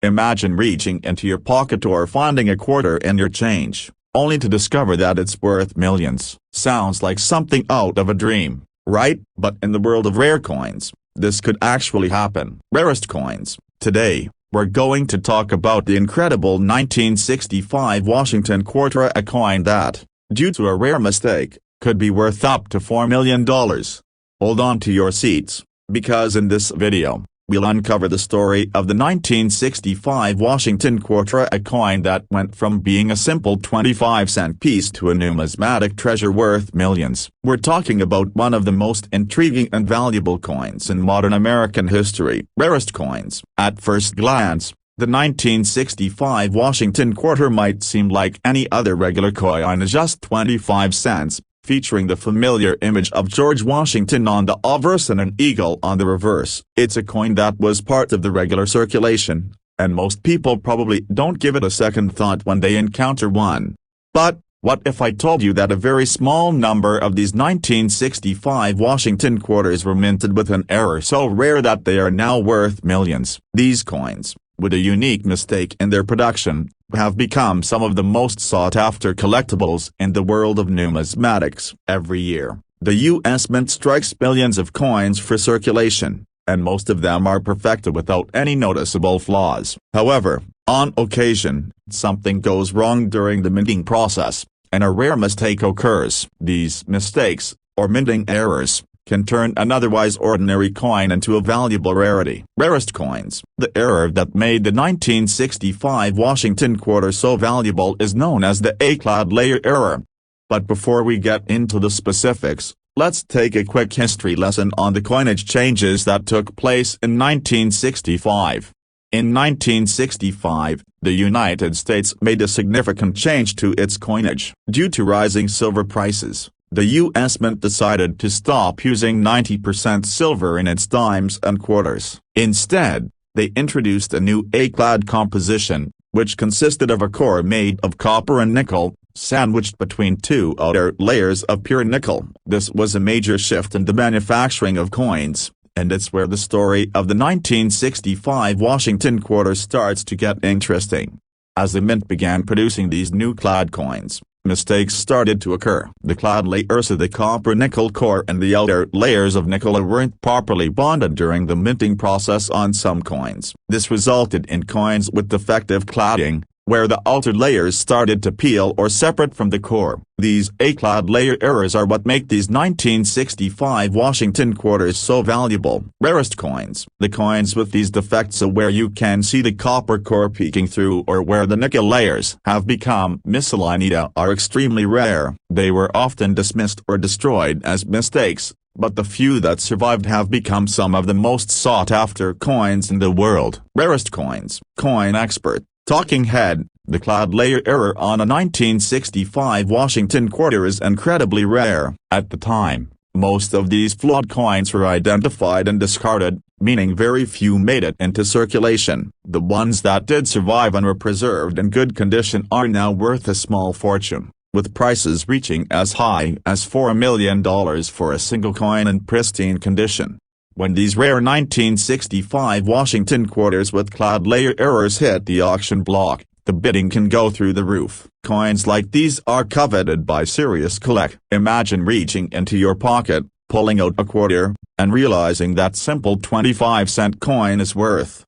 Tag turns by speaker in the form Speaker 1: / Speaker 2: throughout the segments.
Speaker 1: Imagine reaching into your pocket or finding a quarter in your change, only to discover that it's worth millions. Sounds like something out of a dream, right? But in the world of rare coins, this could actually happen. Rarest coins. Today, we're going to talk about the incredible 1965 Washington quarter, a coin that, due to a rare mistake, could be worth up to $4 million. Hold on to your seats, because in this video, we'll uncover the story of the 1965 Washington quarter, a coin that went from being a simple 25-cent piece to a numismatic treasure worth millions. We're talking about one of the most intriguing and valuable coins in modern American history. Rarest coins. At first glance, the 1965 Washington quarter might seem like any other regular coin at just 25 cents. Featuring the familiar image of George Washington on the obverse and an eagle on the reverse. It's a coin that was part of the regular circulation, and most people probably don't give it a second thought when they encounter one. But, what if I told you that a very small number of these 1965 Washington quarters were minted with an error so rare that they are now worth millions? These coins, with a unique mistake in their production, have become some of the most sought-after collectibles in the world of numismatics. Every year, the U.S. Mint strikes billions of coins for circulation, and most of them are perfected without any noticeable flaws. However, on occasion, something goes wrong during the minting process, and a rare mistake occurs. These mistakes, or minting errors, can turn an otherwise ordinary coin into a valuable rarity. Rarest coins. The error that made the 1965 Washington quarter so valuable is known as the A-clad layer error. But before we get into the specifics, let's take a quick history lesson on the coinage changes that took place in 1965. In 1965, the United States made a significant change to its coinage. Due to rising silver prices, the U.S. Mint decided to stop using 90% silver in its dimes and quarters. Instead, they introduced a new A-clad composition, which consisted of a core made of copper and nickel, sandwiched between two outer layers of pure nickel. This was a major shift in the manufacturing of coins, and it's where the story of the 1965 Washington quarter starts to get interesting. As the Mint began producing these new clad coins, mistakes started to occur. The clad layers of the copper-nickel core and the outer layers of nickel weren't properly bonded during the minting process on some coins. This resulted in coins with defective cladding, where the outer layers started to peel or separate from the core. These A-clad layer errors are what make these 1965 Washington quarters so valuable. Rarest coins. The coins with these defects, so where you can see the copper core peeking through or where the nickel layers have become misaligned, are extremely rare. They were often dismissed or destroyed as mistakes, but the few that survived have become some of the most sought-after coins in the world. Rarest coins. Coin expert. Talking head. The clad layer error on a 1965 Washington quarter is incredibly rare. At the time, most of these flawed coins were identified and discarded, meaning very few made it into circulation. The ones that did survive and were preserved in good condition are now worth a small fortune, with prices reaching as high as $4 million for a single coin in pristine condition. When these rare 1965 Washington quarters with clad layer errors hit the auction block, the bidding can go through the roof. Coins like these are coveted by serious collectors. Imagine reaching into your pocket, pulling out a quarter, and realizing that simple 25-cent coin is worth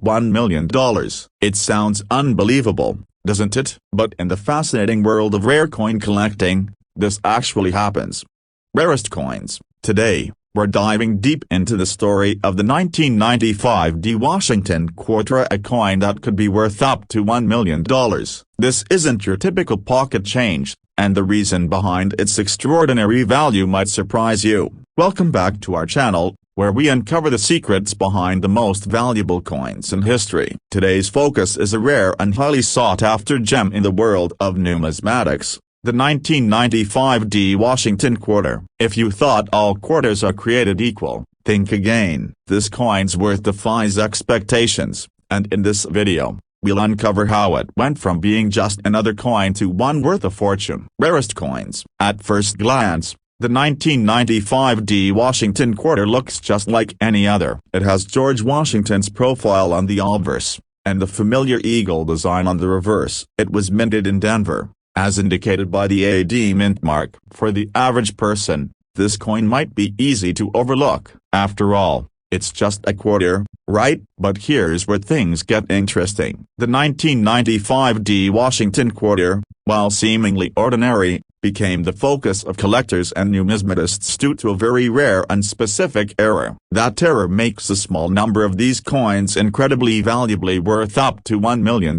Speaker 1: $1 million. It sounds unbelievable, doesn't it? But in the fascinating world of rare coin collecting, this actually happens. Rarest coins. Today, we're diving deep into the story of the 1995 Washington quarter, a coin that could be worth up to $1 million. This isn't your typical pocket change, and the reason behind its extraordinary value might surprise you. Welcome back to our channel, where we uncover the secrets behind the most valuable coins in history. Today's focus is a rare and highly sought-after gem in the world of numismatics. The 1995 Washington quarter. If you thought all quarters are created equal, think again. This coin's worth defies expectations, and in this video, we'll uncover how it went from being just another coin to one worth a fortune. Rarest coins. At first glance, the 1995 Washington quarter looks just like any other. It has George Washington's profile on the obverse, and the familiar eagle design on the reverse. It was minted in Denver, as indicated by the AD mint mark. For the average person, this coin might be easy to overlook. After all, it's just a quarter, right? But here's where things get interesting. The 1995 D Washington quarter, while seemingly ordinary, became the focus of collectors and numismatists due to a very rare and specific error. That error makes a small number of these coins incredibly valuably worth up to $1 million.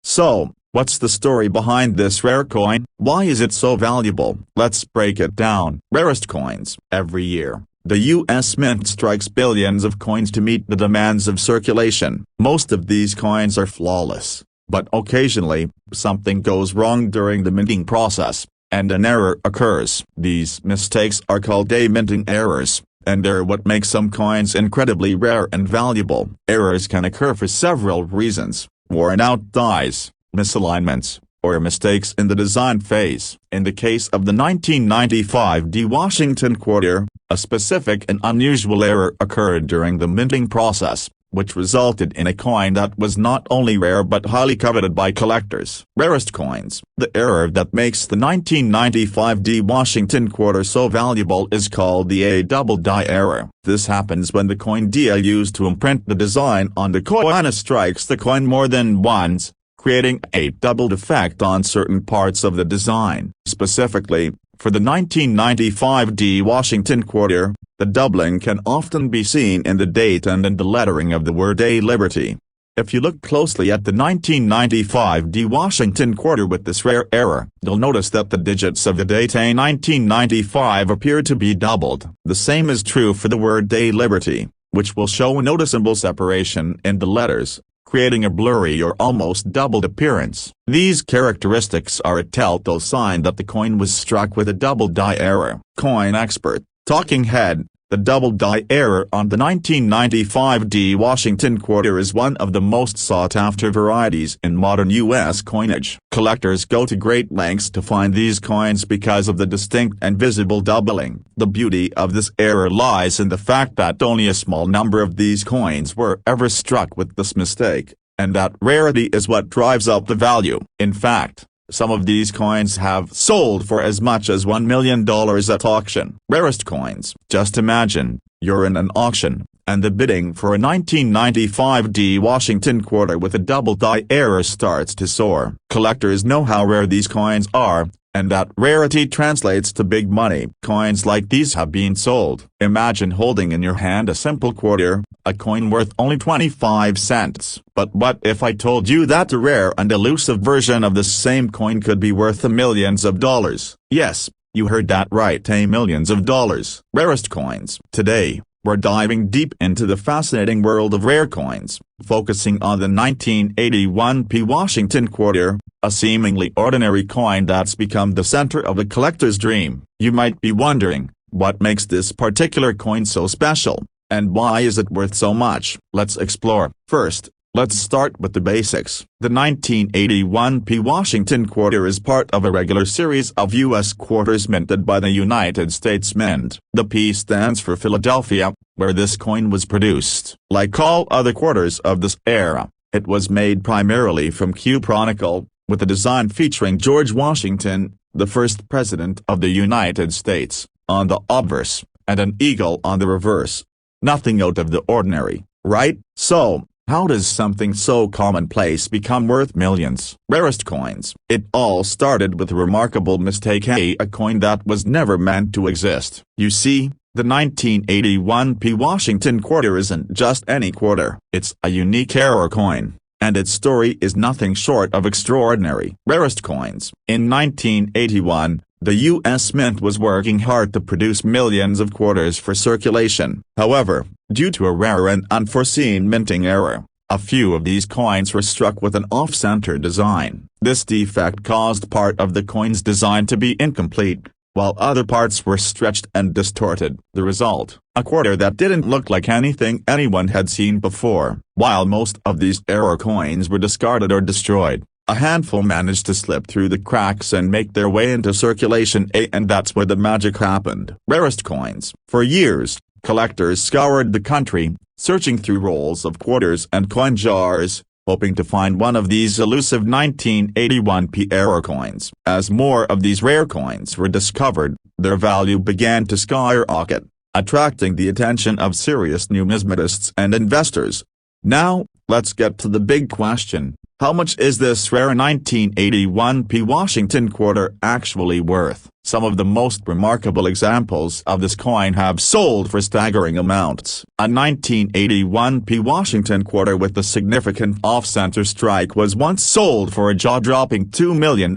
Speaker 1: So, what's the story behind this rare coin? Why is it so valuable? Let's break it down. Rarest coins. Every year, the U.S. Mint strikes billions of coins to meet the demands of circulation. Most of these coins are flawless, but occasionally, something goes wrong during the minting process, and an error occurs. These mistakes are called day-minting errors, and they're what makes some coins incredibly rare and valuable. Errors can occur for several reasons: worn-out dies, misalignments, or mistakes in the design phase. In the case of the 1995 D Washington quarter, a specific and unusual error occurred during the minting process, which resulted in a coin that was not only rare but highly coveted by collectors. Rarest coins. The error that makes the 1995 D Washington quarter so valuable is called the A double die error. This happens when the coin dia used to imprint the design on the coin strikes the coin more than once, creating a double defect on certain parts of the design. Specifically, for the 1995 D Washington quarter, the doubling can often be seen in the date and in the lettering of the word A Liberty. If you look closely at the 1995 D Washington quarter with this rare error, you'll notice that the digits of the date A 1995 appear to be doubled. The same is true for the word A Liberty, which will show a noticeable separation in the letters, creating a blurry or almost doubled appearance. These characteristics are a telltale sign that the coin was struck with a double die error. Coin expert. Talking head. The double die error on the 1995 D Washington quarter is one of the most sought-after varieties in modern U.S. coinage. Collectors go to great lengths to find these coins because of the distinct and visible doubling. The beauty of this error lies in the fact that only a small number of these coins were ever struck with this mistake, and that rarity is what drives up the value. In fact, some of these coins have sold for as much as $1 million at auction. Rarest coins. Just imagine, you're in an auction, and the bidding for a 1995 D Washington quarter with a double die error starts to soar. Collectors know how rare these coins are, and that rarity translates to big money. Coins like these have been sold. Imagine holding in your hand a simple quarter, a coin worth only 25 cents. But what if I told you that a rare and elusive version of the same coin could be worth millions of dollars? Yes, you heard that right, millions of dollars. Rarest coins. Today, we're diving deep into the fascinating world of rare coins, focusing on the 1981 P Washington quarter, a seemingly ordinary coin that's become the center of a collector's dream. You might be wondering, what makes this particular coin so special, and why is it worth so much? Let's explore. First, let's start with the basics. The 1981 P Washington quarter is part of a regular series of U.S. quarters minted by the United States Mint. The P stands for Philadelphia, where this coin was produced. Like all other quarters of this era, it was made primarily from Q Chronicle, with a design featuring George Washington, the first president of the United States, on the obverse, and an eagle on the reverse. Nothing out of the ordinary, right? So, how does something so commonplace become worth millions? Rarest coins. It all started with a remarkable mistake, a coin that was never meant to exist. You see, the 1981 P Washington quarter isn't just any quarter. It's a unique error coin, and its story is nothing short of extraordinary. Rarest coins. In 1981, the U.S. Mint was working hard to produce millions of quarters for circulation. However, due to a rare and unforeseen minting error, a few of these coins were struck with an off-center design. This defect caused part of the coin's design to be incomplete, while other parts were stretched and distorted. The result, a quarter that didn't look like anything anyone had seen before. While most of these error coins were discarded or destroyed, a handful managed to slip through the cracks and make their way into circulation, and that's where the magic happened. Rarest coins. For years, collectors scoured the country, searching through rolls of quarters and coin jars, hoping to find one of these elusive 1981p error coins. As more of these rare coins were discovered, their value began to skyrocket, attracting the attention of serious numismatists and investors. Now, let's get to the big question: how much is this rare 1981p Washington quarter actually worth? Some of the most remarkable examples of this coin have sold for staggering amounts. A 1981p Washington quarter with a significant off-center strike was once sold for a jaw-dropping $2 million.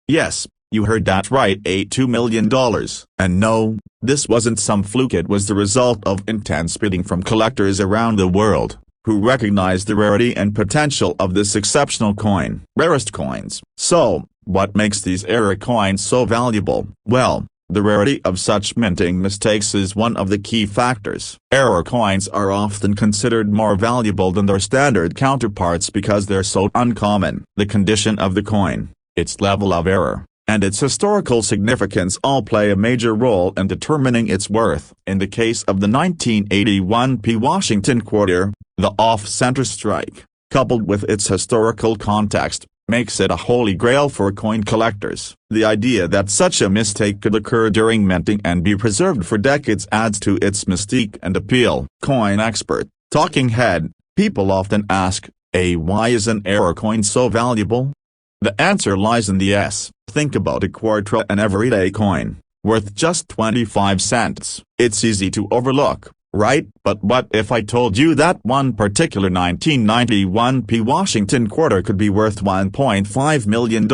Speaker 1: Yes, you heard that right, $2 million. And no, this wasn't some fluke. It was the result of intense bidding from collectors around the world, who recognized the rarity and potential of this exceptional coin. Rarest coins. So, what makes these error coins so valuable? Well, the rarity of such minting mistakes is one of the key factors. Error coins are often considered more valuable than their standard counterparts because they're so uncommon. The condition of the coin, its level of error, and its historical significance all play a major role in determining its worth. In the case of the 1981p Washington quarter, the off-center strike, coupled with its historical context, makes it a holy grail for coin collectors. The idea that such a mistake could occur during minting and be preserved for decades adds to its mystique and appeal. Coin expert. Talking head. People often ask, why is an error coin so valuable? The answer lies in the S. Think about a quarter, an everyday coin, worth just 25 cents. It's easy to overlook, right? But what if I told you that one particular 1991p Washington quarter could be worth $1.5 million?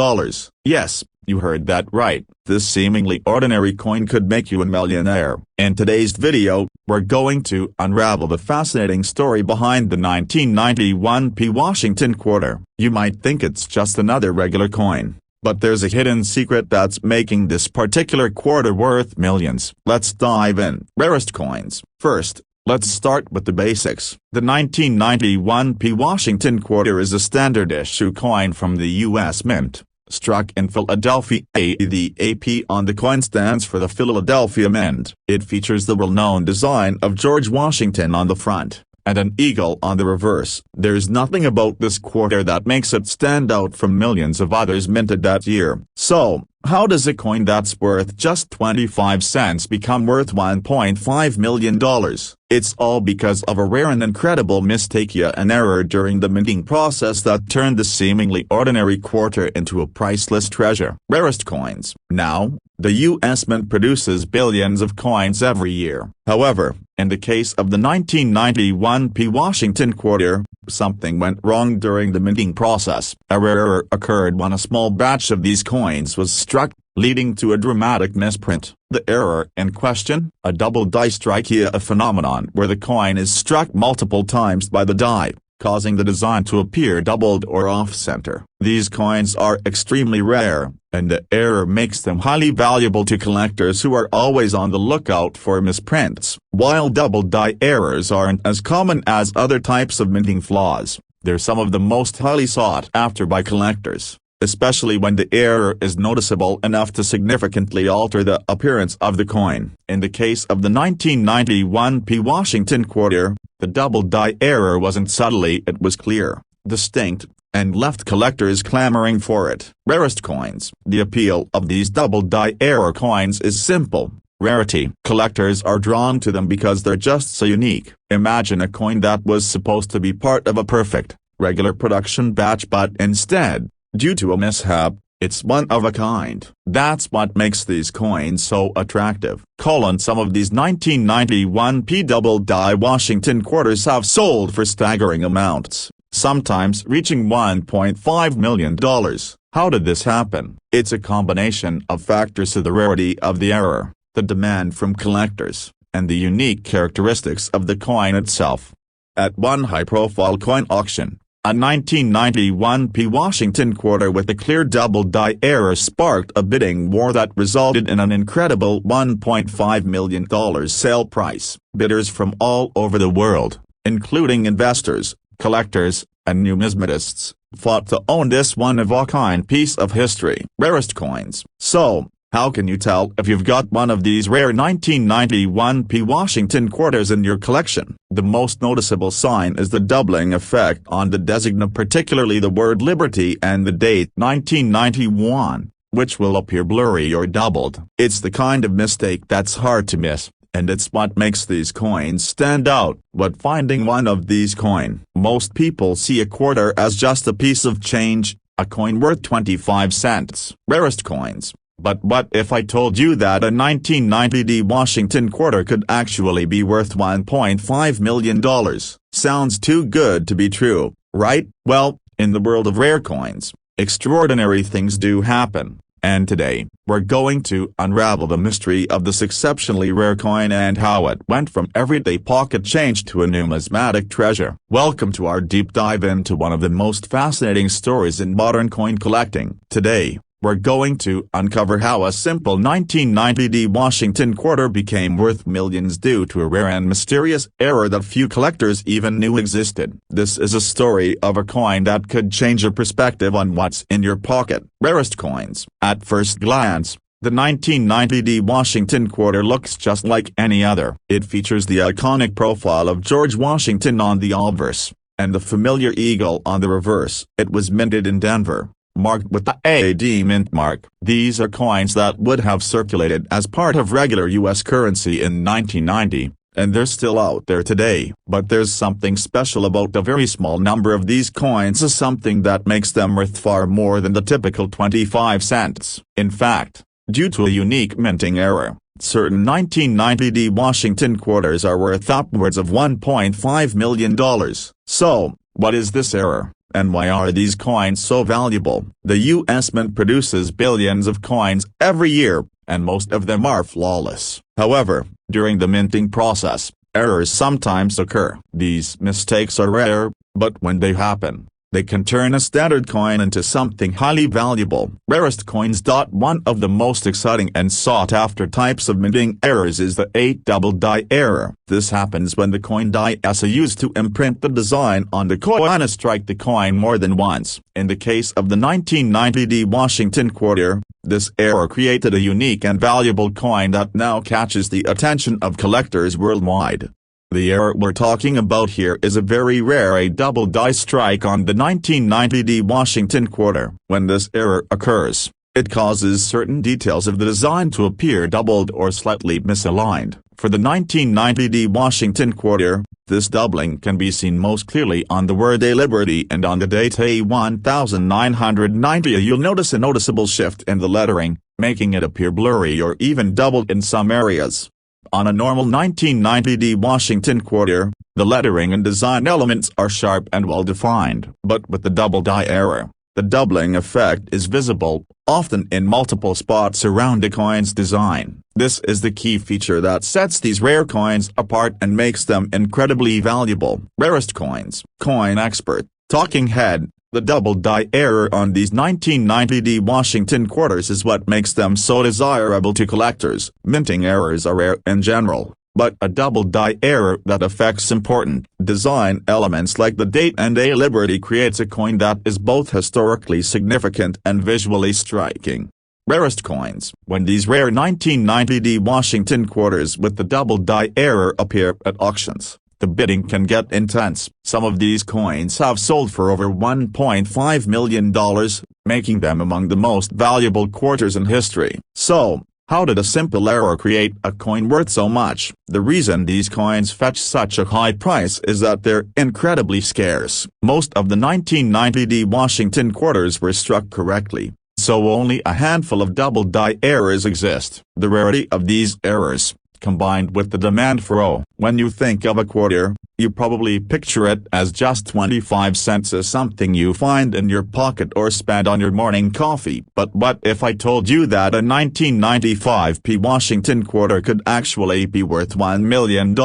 Speaker 1: Yes, you heard that right. This seemingly ordinary coin could make you a millionaire. In today's video, we're going to unravel the fascinating story behind the 1991p Washington quarter. You might think it's just another regular coin, but there's a hidden secret that's making this particular quarter worth millions. Let's dive in. Rarest coins. First, let's start with the basics. The 1991p Washington quarter is a standard issue coin from the U.S. Mint, struck in Philadelphia. The AP on the coin stands for the Philadelphia Mint. It features the well-known design of George Washington on the front, and an eagle on the reverse. There's nothing about this quarter that makes it stand out from millions of others minted that year. So, how does a coin that's worth just 25 cents become worth $1.5 million? It's all because of a rare and incredible mistake, an error during the minting process that turned the seemingly ordinary quarter into a priceless treasure. Rarest coins. Now, the U.S. Mint produces billions of coins every year. However, in the case of the 1991p Washington quarter, something went wrong during the minting process. A rare error occurred when a small batch of these coins was struck, leading to a dramatic misprint. The error in question? A double die strike, a phenomenon where the coin is struck multiple times by the die, causing the design to appear doubled or off-center. These coins are extremely rare, and the error makes them highly valuable to collectors who are always on the lookout for misprints. While double die errors aren't as common as other types of minting flaws, they're some of the most highly sought after by collectors, especially when the error is noticeable enough to significantly alter the appearance of the coin. In the case of the 1991p Washington quarter, the double die error wasn't subtle, it was clear, distinct, and left collectors clamoring for it. Rarest coins. The appeal of these double die error coins is simple: rarity. Collectors are drawn to them because they're just so unique. Imagine a coin that was supposed to be part of a perfect, regular production batch, but instead, due to a mishap, it's one of a kind. That's what makes these coins so attractive. Some of these 1991p double die Washington quarters have sold for staggering amounts, sometimes reaching $1.5 million. How did this happen? It's a combination of factors: the rarity of the error, the demand from collectors, and the unique characteristics of the coin itself. At one high-profile coin auction, a 1991p Washington quarter with a clear double die error sparked a bidding war that resulted in an incredible $1.5 million sale price. Bidders from all over the world, including investors, collectors, and numismatists, fought to own this one-of-a-kind piece of history. Rarest coins. So, How can you tell if you've got one of these rare 1991p Washington quarters in your collection? The most noticeable sign is the doubling effect on the designate, particularly the word Liberty and the date 1991, which will appear blurry or doubled. It's the kind of mistake that's hard to miss, and it's what makes these coins stand out. But finding one of these coins, most people see a quarter as just a piece of change, a coin worth 25 cents. Rarest coins. But what if I told you that a 1990 Washington quarter could actually be worth $1.5 million? Sounds too good to be true, right? Well, in the world of rare coins, extraordinary things do happen. And today, we're going to unravel the mystery of this exceptionally rare coin and how it went from everyday pocket change to a numismatic treasure. Welcome to our deep dive into one of the most fascinating stories in modern coin collecting. Today, we're going to uncover how a simple 1990 Washington quarter became worth millions due to a rare and mysterious error that few collectors even knew existed. This is a story of a coin that could change your perspective on what's in your pocket. Rarest coins. At first glance, the 1990 Washington quarter looks just like any other. It features the iconic profile of George Washington on the obverse, and the familiar eagle on the reverse. It was minted in Denver, marked with the AD mint mark. These are coins that would have circulated as part of regular U.S. currency in 1990, and they're still out there today. But there's something special about the very small number of these coins, is something that makes them worth far more than the typical 25 cents. In fact, due to a unique minting error, certain 1990 Washington quarters are worth upwards of $1.5 million. So, what is this error? And why are these coins so valuable? The U.S. Mint produces billions of coins every year, and most of them are flawless. However, during the minting process, errors sometimes occur. These mistakes are rare, but when they happen, they can turn a standard coin into something highly valuable. Rarest coins. One of the most exciting and sought-after types of minting errors is the 8 double die error. This happens when the coin die is used to imprint the design on the coin and strike the coin more than once. In the case of the 1990 Washington quarter, this error created a unique and valuable coin that now catches the attention of collectors worldwide. The error we're talking about here is a very rare 8 double die strike on the 1990 Washington quarter. When this error occurs, it causes certain details of the design to appear doubled or slightly misaligned. For the 1990 Washington quarter, this doubling can be seen most clearly on the word A Liberty and on the date A1990. You'll notice a noticeable shift in the lettering, making it appear blurry or even doubled in some areas. On a normal 1990 Washington quarter, the lettering and design elements are sharp and well defined. But with the double die error, the doubling effect is visible, often in multiple spots around the coin's design. This is the key feature that sets these rare coins apart and makes them incredibly valuable. Rarest coins. Coin expert. Talking head. The double die error on these 1990 Washington quarters is what makes them so desirable to collectors. Minting errors are rare in general, but a double die error that affects important design elements like the date and A Liberty creates a coin that is both historically significant and visually striking. Rarest coins. When these rare 1990 Washington quarters with the double die error appear at auctions, the bidding can get intense. Some of these coins have sold for over $1.5 million, making them among the most valuable quarters in history. So, how did a simple error create a coin worth so much? The reason these coins fetch such a high price is that they're incredibly scarce. Most of the 1990 Washington quarters were struck correctly, so only a handful of double die errors exist. The rarity of these errors, combined with the demand for when you think of a quarter, you probably picture it as just 25 cents, as something you find in your pocket or spend on your morning coffee. But what if I told you that a 1995p Washington quarter could actually be worth $1 million?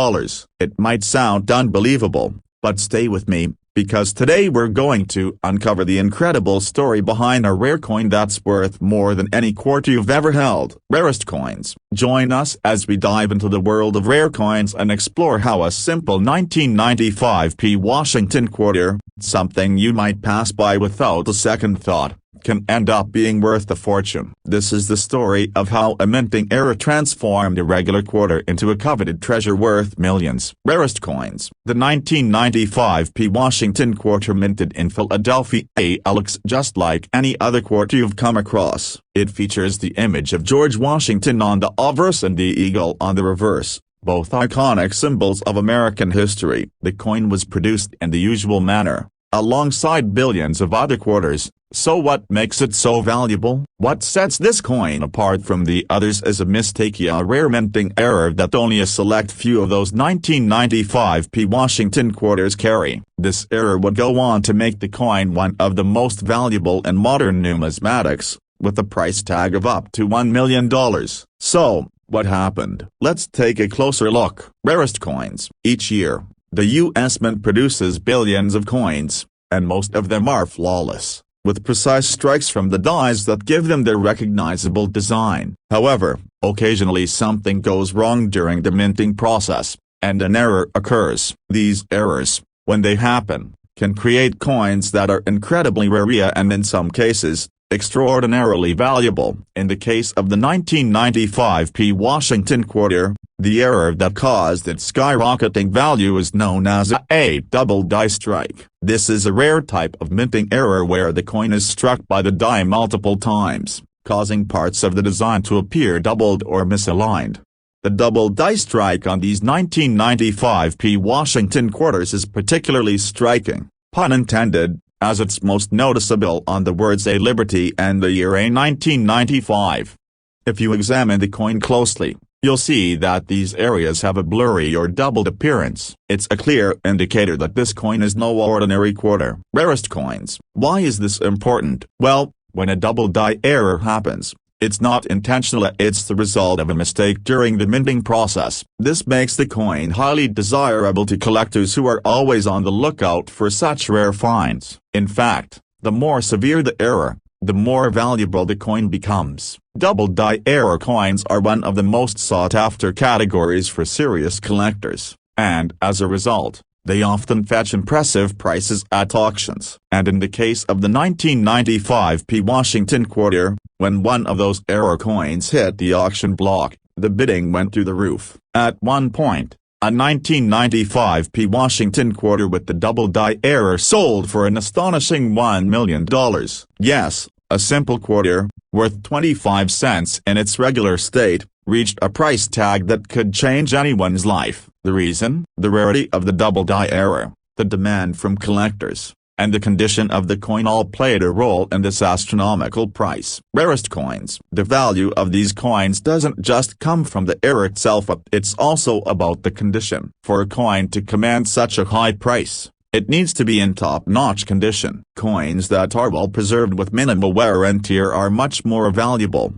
Speaker 1: It might sound unbelievable, but stay with me, because today we're going to uncover the incredible story behind a rare coin that's worth more than any quarter you've ever held. Rarest coins. Join us as we dive into the world of rare coins and explore how a simple 1995p Washington quarter, something you might pass by without a second thought, can end up being worth a fortune. This is the story of how a minting error transformed a regular quarter into a coveted treasure worth millions. Rarest coins. The 1995 Washington quarter minted in Philadelphia looks just like any other quarter you've come across. It features the image of George Washington on the obverse and the eagle on the reverse, both iconic symbols of American history. The coin was produced in the usual manner, alongside billions of other quarters. So what makes it so valuable? What sets this coin apart from the others is a mistake, a rare minting error that only a select few of those 1995 Washington quarters carry. This error would go on to make the coin one of the most valuable in modern numismatics, with a price tag of up to $1 million. So, what happened? Let's take a closer look. Rarest coins. Each year, the U.S. Mint produces billions of coins, and most of them are flawless, with precise strikes from the dies that give them their recognizable design. However, occasionally something goes wrong during the minting process, and an error occurs. These errors, when they happen, can create coins that are incredibly rare and in some cases, extraordinarily valuable. In the case of the 1995 Washington quarter, the error that caused its skyrocketing value is known as a double die strike. This is a rare type of minting error where the coin is struck by the die multiple times, causing parts of the design to appear doubled or misaligned. The double die strike on these 1995 Washington quarters is particularly striking, pun intended, as it's most noticeable on the words A Liberty and the year A 1995. If you examine the coin closely, you'll see that these areas have a blurry or doubled appearance. It's a clear indicator that this coin is no ordinary quarter. Rarest coins. Why is this important? Well, when a double die error happens, it's not intentional, it's the result of a mistake during the minting process. This makes the coin highly desirable to collectors who are always on the lookout for such rare finds. In fact, the more severe the error, the more valuable the coin becomes. Double die error coins are one of the most sought-after categories for serious collectors, and as a result, they often fetch impressive prices at auctions. And in the case of the 1995 Washington quarter, when one of those error coins hit the auction block, the bidding went through the roof. At one point, a 1995 Washington quarter with the double die error sold for an astonishing $1 million. Yes, a simple quarter, worth 25 cents in its regular state, reached a price tag that could change anyone's life. The reason? The rarity of the double die error, the demand from collectors, and the condition of the coin all played a role in this astronomical price. Rarest coins. The value of these coins doesn't just come from the error itself, it's also about the condition. For a coin to command such a high price, it needs to be in top-notch condition. Coins that are well preserved with minimal wear and tear are much more valuable,